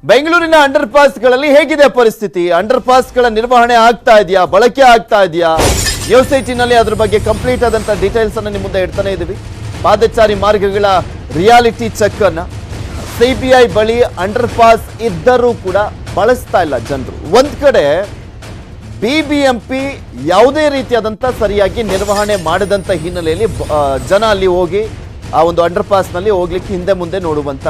ಬೆಂಗಳೂರಿನ ಅಂಡರ್ ಪಾಸ್ಗಳಲ್ಲಿ ಹೇಗಿದೆ ಪರಿಸ್ಥಿತಿ? ಅಂಡರ್ ಪಾಸ್ಗಳ ನಿರ್ವಹಣೆ ಆಗ್ತಾ ಇದೆಯಾ, ಬಳಕೆ ಆಗ್ತಾ ಇದೆಯಾ? ನ್ಯೂಸ್ 18ನಲ್ಲಿ ಅದ್ರ ಬಗ್ಗೆ ಕಂಪ್ಲೀಟ್ ಆದಂತ ಡೀಟೇಲ್ಸ್ ಅನ್ನು ನಿಮ್ಮ ಮುಂದೆ ಇಡ್ತಾನೆ ಇದೀವಿ. ಪಾದಚಾರಿ ಮಾರ್ಗಗಳ ರಿಯಾಲಿಟಿ ಚೆಕ್ ಅನ್ನ ಸಿಬಿಐ ಬಳಿ ಅಂಡರ್ ಪಾಸ್ ಇದ್ದರೂ ಕೂಡ ಬಳಸ್ತಾ ಇಲ್ಲ ಜನರು. ಒಂದ್ ಕಡೆ ಬಿಬಿಎಂಪಿ ಯಾವುದೇ ರೀತಿಯಾದಂತ ಸರಿಯಾಗಿ ನಿರ್ವಹಣೆ ಮಾಡದಂತ ಹಿನ್ನೆಲೆಯಲ್ಲಿ ಜನ ಅಲ್ಲಿ ಹೋಗಿ ಆ ಒಂದು ಅಂಡರ್ ಪಾಸ್ ನಲ್ಲಿ ಹೋಗ್ಲಿಕ್ಕೆ ಹಿಂದೆ ಮುಂದೆ ನೋಡುವಂತ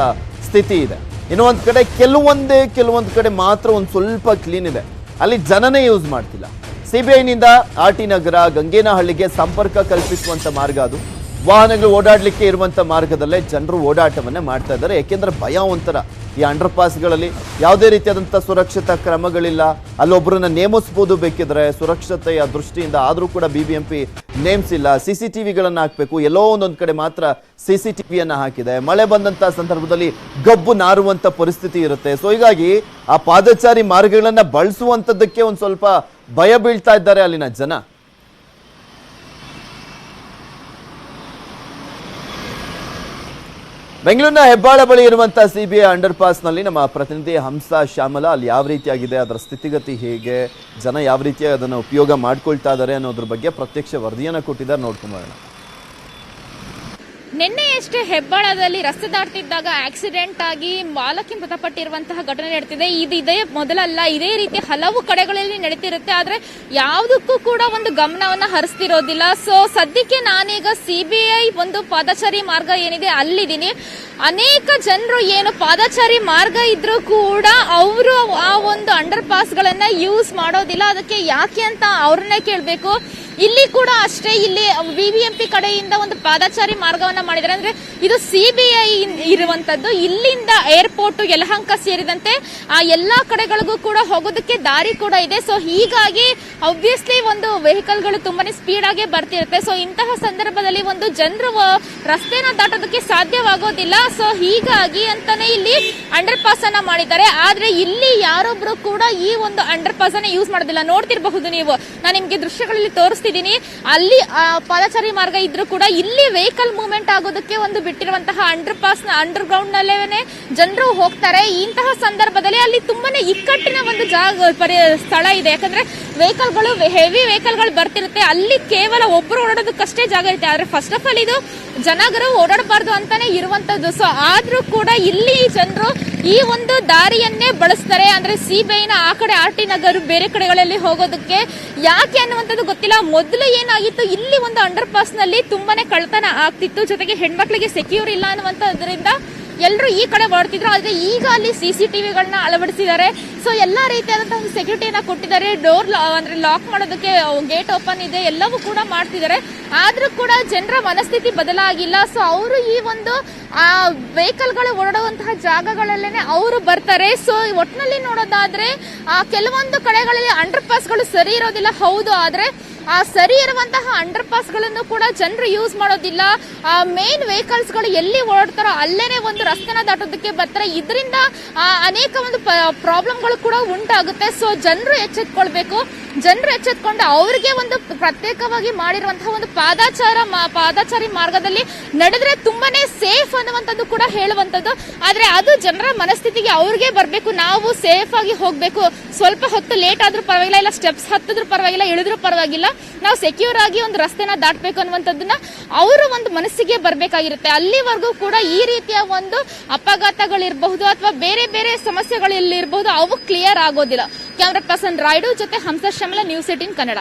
ಸ್ಥಿತಿ ಇದೆ. ಇನ್ನೊಂದು ಕಡೆ ಕೆಲವೊಂದು ಕಡೆ ಮಾತ್ರ ಒಂದು ಸ್ವಲ್ಪ ಕ್ಲೀನ್ ಇದೆ, ಅಲ್ಲಿ ಜನನೇ ಯೂಸ್ ಮಾಡ್ತಿಲ್ಲ. ಸಿಬಿಐನಿಂದ ಆರ್ಟಿ ನಗರ ಗಂಗೇನಹಳ್ಳಿಗೆ ಸಂಪರ್ಕ ಕಲ್ಪಿಸುವಂತ ಮಾರ್ಗ ಅದು. ವಾಹನಗಳು ಓಡಾಡ್ಲಿಕ್ಕೆ ಇರುವಂತ ಮಾರ್ಗದಲ್ಲೇ ಜನರು ಓಡಾಟವನ್ನ ಮಾಡ್ತಾ ಇದ್ದಾರೆ. ಯಾಕೆಂದ್ರೆ ಭಯ ಒಂಥರ, ಈ ಅಂಡರ್ ಪಾಸ್ಗಳಲ್ಲಿ ಯಾವುದೇ ರೀತಿಯಾದಂಥ ಸುರಕ್ಷತಾ ಕ್ರಮಗಳಿಲ್ಲ. ಅಲ್ಲೊಬ್ಬರನ್ನ ನೇಮಿಸಬಹುದು ಬೇಕಿದ್ರೆ ಸುರಕ್ಷತೆಯ ದೃಷ್ಟಿಯಿಂದ, ಆದರೂ ಕೂಡ ಬಿಬಿಎಂಪಿ ನೇಮಿಸಿಲ್ಲ. CCTVಗಳನ್ನು ಹಾಕಬೇಕು, ಎಲ್ಲೋ ಒಂದೊಂದು ಕಡೆ ಮಾತ್ರ CCTVಯನ್ನು ಹಾಕಿದೆ. ಮಳೆ ಬಂದಂತ ಸಂದರ್ಭದಲ್ಲಿ ಗಬ್ಬು ನಾರುವಂತ ಪರಿಸ್ಥಿತಿ ಇರುತ್ತೆ. ಸೊ ಹೀಗಾಗಿ ಆ ಪಾದಚಾರಿ ಮಾರ್ಗಗಳನ್ನ ಬಳಸುವಂತದ್ದಕ್ಕೆ ಒಂದು ಸ್ವಲ್ಪ ಭಯ ಬೀಳ್ತಾ ಇದ್ದಾರೆ ಅಲ್ಲಿನ ಜನ. ಬೆಂಗಳೂರಿನ ಹೆಬ್ಬಾಳ ಬಳಿ ಇರುವಂತಹ ಸಿಬಿಐ ಅಂಡರ್ ಪಾಸ್ ನಲ್ಲಿ ನಮ್ಮ ಪ್ರತಿನಿಧಿ ಹಂಸ ಶ್ಯಾಮಲ ಅಲ್ಲಿ ಯಾವ ರೀತಿಯಾಗಿದೆ, ಅದರ ಸ್ಥಿತಿಗತಿ ಹೇಗೆ, ಜನ ಯಾವ ರೀತಿಯಾಗಿ ಅದನ್ನು ಉಪಯೋಗ ಮಾಡ್ಕೊಳ್ತಾ ಇದ್ದಾರೆ ಅನ್ನೋದ್ರ ಬಗ್ಗೆ ಪ್ರತ್ಯಕ್ಷ ವರದಿಯನ್ನು ಕೊಟ್ಟಿದ್ದಾರೆ. ನೋಡ್ಕೊಂಬರೋಣ. ನಿನ್ನೆಯಷ್ಟೇ ಹೆಬ್ಬಾಳದಲ್ಲಿ ರಸ್ತೆ ದಾಟ್ತಿದ್ದಾಗ ಆಕ್ಸಿಡೆಂಟ್ ಆಗಿ ಬಾಲಕಿ ಮೃತಪಟ್ಟಿರುವಂತಹ ಘಟನೆ ನಡೆದಿದೆ. ಇದೇ ಮೊದಲಲ್ಲ, ಇದೇ ರೀತಿ ಹಲವು ಕಡೆಗಳಲ್ಲಿ ನಡೀತಿರುತ್ತೆ. ಆದ್ರೆ ಯಾವುದಕ್ಕೂ ಕೂಡ ಒಂದು ಗಮನವನ್ನ ಹರಿಸ್ತಿರೋದಿಲ್ಲ. ಸೊ ಸದ್ಯಕ್ಕೆ ನಾನೀಗ ಸಿಬಿಐ ಒಂದು ಪಾದಚಾರಿ ಮಾರ್ಗ ಏನಿದೆ ಅಲ್ಲಿದ್ದೀನಿ. ಅನೇಕ ಜನರು ಏನು ಪಾದಚಾರಿ ಮಾರ್ಗ ಇದ್ರೂ ಕೂಡ ಅವರು ಆ ಒಂದು ಅಂಡರ್ ಪಾಸ್ ಗಳನ್ನ ಯೂಸ್ ಮಾಡೋದಿಲ್ಲ. ಅದಕ್ಕೆ ಯಾಕೆ ಅಂತ ಅವ್ರನ್ನೇ ಕೇಳಬೇಕು. ಇಲ್ಲಿ ಕೂಡ ಅಷ್ಟೇ, ಇಲ್ಲಿ ಬಿಬಿಎಂಪಿ ಕಡೆಯಿಂದ ಒಂದು ಪಾದಚಾರಿ ಮಾರ್ಗವನ್ನ ಮಾಡಿದ್ದಾರೆ. ಅಂದ್ರೆ ಇದು ಸಿಬಿಐ ಇರುವಂತದ್ದು. ಇಲ್ಲಿಂದ ಏರ್ಪೋರ್ಟ್, ಯಲಹಂಕ ಸೇರಿದಂತೆ ಆ ಎಲ್ಲಾ ಕಡೆಗಳಿಗೂ ಕೂಡ ಹೋಗೋದಕ್ಕೆ ದಾರಿ ಕೂಡ ಇದೆ. ಸೊ ಹೀಗಾಗಿ ಆಬ್ವಿಯಸ್ಲಿ ಒಂದು ವೆಹಿಕಲ್ಗಳು ತುಂಬಾನೇ ಸ್ಪೀಡ್ ಆಗಿ ಬರ್ತಿರುತ್ತೆ. ಸೊ ಇಂತಹ ಸಂದರ್ಭದಲ್ಲಿ ಒಂದು ಜನರು ರಸ್ತೆನ ದಾಟೋದಕ್ಕೆ ಸಾಧ್ಯವಾಗೋದಿಲ್ಲ. ಸೊ ಹೀಗಾಗಿ ಅಂತಾನೆ ಇಲ್ಲಿ ಅಂಡರ್ ಪಾಸ್ ಅನ್ನ ಮಾಡಿದ್ದಾರೆ. ಆದ್ರೆ ಇಲ್ಲಿ ಯಾರೊಬ್ರು ಕೂಡ ಈ ಒಂದು ಅಂಡರ್ ಪಾಸ್ ಅನ್ನ ಯೂಸ್ ಮಾಡೋದಿಲ್ಲ. ನೋಡ್ತಿರಬಹುದು ನೀವು, ನಾನು ನಿಮ್ಗೆ ದೃಶ್ಯಗಳಲ್ಲಿ ತೋರಿಸ್ತಿದ್ದೀನಿ. ಅಲ್ಲಿ ಪಾದಚಾರಿ ಮಾರ್ಗ ಇದ್ರೂ ಕೂಡ ಇಲ್ಲಿ ವೆಹಿಕಲ್ ಮೂವ್ಮೆಂಟ್ ಆಗೋದಕ್ಕೆ ಒಂದು ಬಿಟ್ಟಿರುವಂತಹ ಅಂಡರ್ ಪಾಸ್ ನ ಅಂಡರ್ ಗ್ರೌಂಡ್ ನಲ್ಲೇ ಜನರು ಹೋಗ್ತಾರೆ. ಇಂತಹ ಸಂದರ್ಭದಲ್ಲಿ ಅಲ್ಲಿ ತುಂಬಾನೇ ಇಕ್ಕಟ್ಟಿನ ಒಂದು ಸ್ಥಳ ಇದೆ. ಯಾಕಂದ್ರೆ ವೆಹಿಕಲ್ಗಳು, ಹೆವಿ ವೆಹಿಕಲ್ಗಳು ಬರ್ತಿರುತ್ತೆ. ಅಲ್ಲಿ ಕೇವಲ ಒಬ್ಬರು ಓಡಾಡೋದಕ್ಕಷ್ಟೇ ಜಾಗ ಇರುತ್ತೆ. ಆದ್ರೆ ಫಸ್ಟ್ ಆಫ್ ಆಲ್ ಇದು ಜನರು ಓಡಾಡಬಾರ್ದು ಅಂತಾನೆ ಇರುವಂತದ್ದು. ಸೊ ಆದ್ರೂ ಕೂಡ ಇಲ್ಲಿ ಜನರು ಈ ಒಂದು ದಾರಿಯನ್ನೇ ಬಳಸ್ತಾರೆ. ಅಂದ್ರೆ ಸಿಬಿಐನ ಆ ಕಡೆ ಆರ್ಟಿ ನಗರ ಬೇರೆ ಕಡೆಗಳಲ್ಲಿ ಹೋಗೋದಕ್ಕೆ ಯಾಕೆ ಅನ್ನುವಂಥದ್ದು ಗೊತ್ತಿಲ್ಲ. ಮೊದಲು ಏನಾಗಿತ್ತು, ಇಲ್ಲಿ ಒಂದು ಅಂಡರ್ ಪಾಸ್ ನಲ್ಲಿ ತುಂಬಾನೇ ಕಳ್ಳತನ ಆಗ್ತಿತ್ತು. ಜೊತೆಗೆ ಹೆಣ್ಮಕ್ಳಿಗೆ ಸೆಕ್ಯೂರ್ ಇಲ್ಲ ಅನ್ನುವಂಥದ್ರಿಂದ ಎಲ್ಲರೂ ಈ ಕಡೆ ಹೊರಡ್ತಿದ್ರು. ಆದ್ರೆ ಈಗ ಅಲ್ಲಿ CCTVಗಳನ್ನ ಅಳವಡಿಸಿದ್ದಾರೆ. ಸೊ ಎಲ್ಲಾ ರೀತಿಯಾದಂತಹ ಒಂದು ಸೆಕ್ಯೂರಿಟಿಯನ್ನ ಕೊಟ್ಟಿದ್ದಾರೆ. ಡೋರ್ ಅಂದ್ರೆ ಲಾಕ್ ಮಾಡೋದಕ್ಕೆ ಗೇಟ್ ಓಪನ್ ಇದೆ, ಎಲ್ಲವೂ ಕೂಡ ಮಾಡ್ತಿದ್ದಾರೆ. ಆದ್ರೂ ಕೂಡ ಜನರ ಮನಸ್ಥಿತಿ ಬದಲಾಗಿಲ್ಲ. ಸೊ ಅವರು ಈ ಒಂದು ಆ ವೆಹಿಕಲ್ಗಳು ಓಡಾಡುವಂತಹ ಜಾಗಗಳಲ್ಲೇನೆ ಅವರು ಬರ್ತಾರೆ. ಸೊ ಒಟ್ಟಿನಲ್ಲಿ ನೋಡೋದಾದ್ರೆ ಕೆಲವೊಂದು ಕಡೆಗಳಲ್ಲಿ ಅಂಡರ್ ಪಾಸ್ಗಳು ಸರಿ ಇರೋದಿಲ್ಲ, ಹೌದು. ಆದ್ರೆ ಆ ಸರಿ ಇರುವಂತಹ ಅಂಡರ್ ಪಾಸ್ ಗಳನ್ನು ಕೂಡ ಜನರು ಯೂಸ್ ಮಾಡೋದಿಲ್ಲ. ಆ ಮೇನ್ ವೆಹಿಕಲ್ಸ್ ಗಳು ಎಲ್ಲಿ ಓಡಾಡ್ತಾರೋ ಅಲ್ಲೇನೆ ಒಂದು ರಸ್ತೆನ ದಾಟೋದಕ್ಕೆ ಬರ್ತಾರೆ. ಇದರಿಂದ ಅನೇಕ ಒಂದು ಪ್ರಾಬ್ಲಮ್ಗಳು ಕೂಡ ಉಂಟಾಗುತ್ತೆ. ಸೊ ಜನರು ಎಚ್ಚೆತ್ಕೊಳ್ಬೇಕು. ಜನರು ಎಚ್ಚೆತ್ಕೊಂಡು ಅವ್ರಿಗೆ ಒಂದು ಪ್ರತ್ಯೇಕವಾಗಿ ಮಾಡಿರುವಂತಹ ಒಂದು ಪಾದಚಾರಿ ಮಾರ್ಗದಲ್ಲಿ ನಡೆದ್ರೆ ತುಂಬಾನೇ ಸೇಫ್ ಅನ್ನುವಂಥದ್ದು ಕೂಡ ಹೇಳುವಂಥದ್ದು. ಆದ್ರೆ ಅದು ಜನರ ಮನಸ್ಥಿತಿಗೆ ಅವ್ರಿಗೆ ಬರಬೇಕು. ನಾವು ಸೇಫ್ ಆಗಿ ಹೋಗ್ಬೇಕು, ಸ್ವಲ್ಪ ಹೊತ್ತು ಲೇಟ್ ಆದ್ರೂ ಪರವಾಗಿಲ್ಲ, ಇಲ್ಲ ಸ್ಟೆಪ್ಸ್ ಹತ್ತಿದ್ರು ಪರವಾಗಿಲ್ಲ, ಇಳಿದ್ರು ಪರವಾಗಿಲ್ಲ, ನಾವು ಸೆಕ್ಯೂರ್ ಆಗಿ ಒಂದು ರಸ್ತೆನ ದಾಟಬೇಕು ಅನ್ನುವಂಥದ್ದನ್ನ ಅವರು ಒಂದು ಮನಸ್ಸಿಗೆ ಬರಬೇಕಾಗಿರುತ್ತೆ. ಅಲ್ಲಿವರೆಗೂ ಕೂಡ ಈ ರೀತಿಯ ಒಂದು ಅಪಘಾತಗಳಿರಬಹುದು ಅಥವಾ ಬೇರೆ ಬೇರೆ ಸಮಸ್ಯೆಗಳಿರಬಹುದು, ಅವು ಕ್ಲಿಯರ್ ಆಗೋದಿಲ್ಲ. ಕ್ಯಾಮರಾ ಪರ್ಸನ್ ರಾಯ್ಡು ಜೊತೆ ಹಂಸ ಶ್ಯಾಮಲ, ನ್ಯೂಸ್ 18 ಕನ್ನಡ.